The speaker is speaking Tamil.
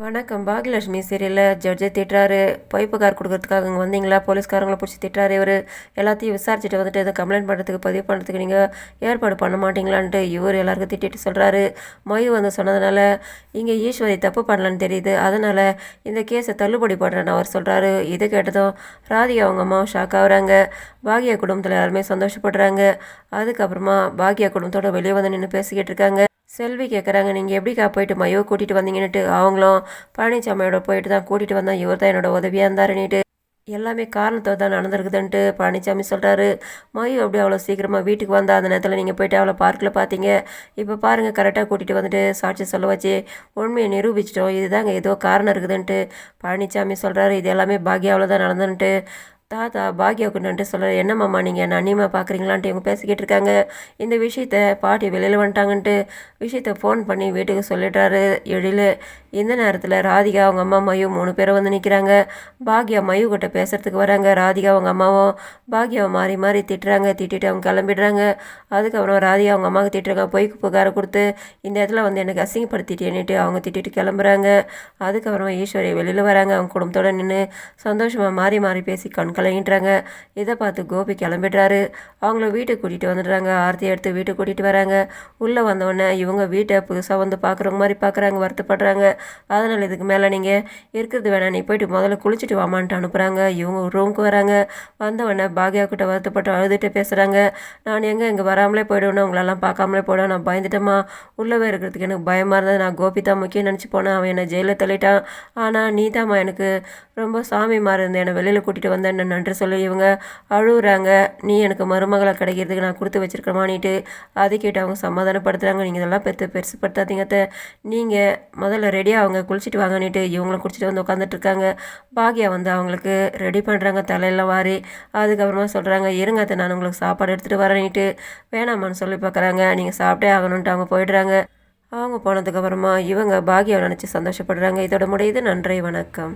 வணக்கம். பாகியலட்சுமி சீரியலில் ஜட்ஜை திட்டுறாரு. பொய் புகார் கொடுக்கறதுக்காக இங்கே வந்தீங்களா? போலீஸ்காரங்களை பிடிச்சி திட்டுறாரு. இவர் எல்லாத்தையும் விசாரிச்சுட்டு வந்துட்டு எதுவும் கம்ப்ளைண்ட் பண்ணுறதுக்கு பதிவு பண்ணுறதுக்கு நீங்கள் ஏற்பாடு பண்ண மாட்டீங்களான்ட்டு இவர் எல்லாருக்கும் திட்டிட்டு சொல்கிறாரு. மொய் வந்து சொன்னதுனால இங்கே ஈஸ்வரி தப்பு பண்ணலன்னு தெரியுது, அதனால் இந்த கேஸை தள்ளுபடி பண்ணுறேன்னு அவர் சொல்கிறாரு. இது கேட்டதும் ராதிகா அவங்க அம்மாவும் ஷாக் ஆகுறாங்க. பாகியா குடும்பத்தில் எல்லாருமே சந்தோஷப்படுறாங்க. அதுக்கப்புறமா பாகியா குடும்பத்தோட வெளியே வந்து நின்று பேசிக்கிட்டு இருக்காங்க. செல்வி கேட்குறாங்க, நீங்கள் எப்படிக்கா போயிட்டு மையோ கூட்டிகிட்டு வந்தீங்கன்னுட்டு. அவங்களும் பழனிசாமியோட போயிட்டு தான் கூட்டிகிட்டு வந்தோம், இவர் தான் என்னோட உதவியாக இருந்தாருன்னுட்டு எல்லாமே காரணத்தை தான் நடந்திருக்குதுன்ட்டு பழனிசாமி சொல்கிறாரு. மயு அப்படி அவ்வளோ சீக்கிரமாக வீட்டுக்கு வந்தால் அந்த நேரத்தில் நீங்கள் போயிட்டு அவ்வளோ பார்க்கில் பார்த்தீங்க. இப்போ பாருங்கள், கரெக்டாக கூட்டிகிட்டு வந்துட்டு சாட்சி சொல்ல வச்சு உண்மையை நிரூபிச்சிட்டோம். இதுதாங்க ஏதோ காரணம் இருக்குதுன்ட்டு பழனிசாமி சொல்கிறாரு. இது எல்லாமே பாக்யாவில் தான் நடந்துன்ட்டு தாத்தா பாக்யாவுக்கு நன்றி சொல்கிறார். என்னம்மாம்மா நீங்கள் என்ன அந்நியமாக பார்க்குறீங்களான்ட்டு இவங்க பேசிக்கிட்டு இருக்காங்க. இந்த விஷயத்த பாட்டி வெளியில் வந்துட்டாங்கன்ட்டு விஷயத்த ஃபோன் பண்ணி வீட்டுக்கு சொல்லிடுறாரு எழில். இந்த நேரத்தில் ராதிகா அவங்க அம்மா மயு 3 பேரை வந்து நிற்கிறாங்க. பாக்யா மயு கிட்ட பேசுகிறதுக்கு வராங்க. ராதிகா அவங்க அம்மாவும் பாக்யாவை மாறி மாறி திட்டிட்டு அவங்க கிளம்பிடுறாங்க. அதுக்கப்புறம் ராதிகா அவங்க அம்மாவுக்கு திட்டுறாங்க. பொய்க்கு புகாரை கொடுத்து இந்த இடத்துல வந்து எனக்கு அசிங்கப்படுத்திட்டேன்னுட்டு அவங்க திட்டிட்டு கிளம்புறாங்க. அதுக்கப்புறமா ஈஸ்வரி வெளியில் வராங்க. அவங்க குடும்பத்தோடு நின்று சந்தோஷமாக மாறி மாறி பேசி கலங்கிட்டுறாங்க. இதை பார்த்து கோபி கிளம்பிடுறாரு. அவங்கள வீட்டுக்கு கூட்டிகிட்டு வந்துடுறாங்க. ஆர்த்தி எடுத்து வீட்டுக்கு கூட்டிகிட்டு வராங்க. உள்ளே வந்தோடனே இவங்க வீட்டை புதுசாக வந்து பார்க்குறவங்க மாதிரி பார்க்குறாங்க, வருத்தப்படுறாங்க. அதனால் இதுக்கு மேலே நீங்கள் இருக்கிறது வேணாம், நீ போயிட்டு முதல்ல குளிச்சுட்டு வாமான்ட்டு அனுப்புகிறாங்க. இவங்க ரூமுக்கு வராங்க. வந்தவொடனே பாக்யா கிட்ட வருத்தப்பட்டு அழுதுட்டு பேசுகிறாங்க. நான் இங்கே வராமலே போய்டுவேன்னு உங்களெல்லாம் பார்க்காமலே போய்டுவேன். நான் பயந்துட்டேம்மா, உள்ளவே இருக்கிறதுக்கு எனக்கு பயமாக இருந்தது. நான் கோபி தான் முக்கியம் நினச்சி போனேன். அவன் என்னை ஜெயிலில் தள்ளிட்டான். ஆனால் நீ தாம்மா எனக்கு ரொம்ப சாமி மாதிரி இருந்தேன், என்னை வெளியில் கூட்டிகிட்டு வந்தேன்னு நன்றி சொல்லி இவங்க அழுகுறாங்க. நீ எனக்கு மருமகளை கிடைக்கிறதுக்கு நான் கொடுத்து வச்சிருக்கமானிட்டு அதை கேட்டு அவங்க சமாதானப்படுத்துகிறாங்க. நீங்கள் இதெல்லாம் பெருசுப்படுத்தாதீங்க, நீங்கள் முதல்ல ரெடியாக அவங்க குளிச்சுட்டு வாங்கன்னிட்டு இவங்களும் குளிச்சுட்டு வந்து உட்காந்துட்ருக்காங்க. பாக்யா வந்து அவங்களுக்கு ரெடி பண்ணுறாங்க, தலையெல்லாம் வாரி. அதுக்கப்புறமா சொல்கிறாங்க, இருங்க அத்தை, நான் உங்களுக்கு சாப்பாடு எடுத்துகிட்டு வரேன்னிட்டு வேணாமான்னு சொல்லி பார்க்குறாங்க. நீங்கள் சாப்பிட்டே ஆகணுன்ட்டு அவங்க போயிடுறாங்க. அவங்க போனதுக்கப்புறமா இவங்க பாக்யாவை நினச்சி சந்தோஷப்படுறாங்க. இதோட முடியுது. நன்றி, வணக்கம்.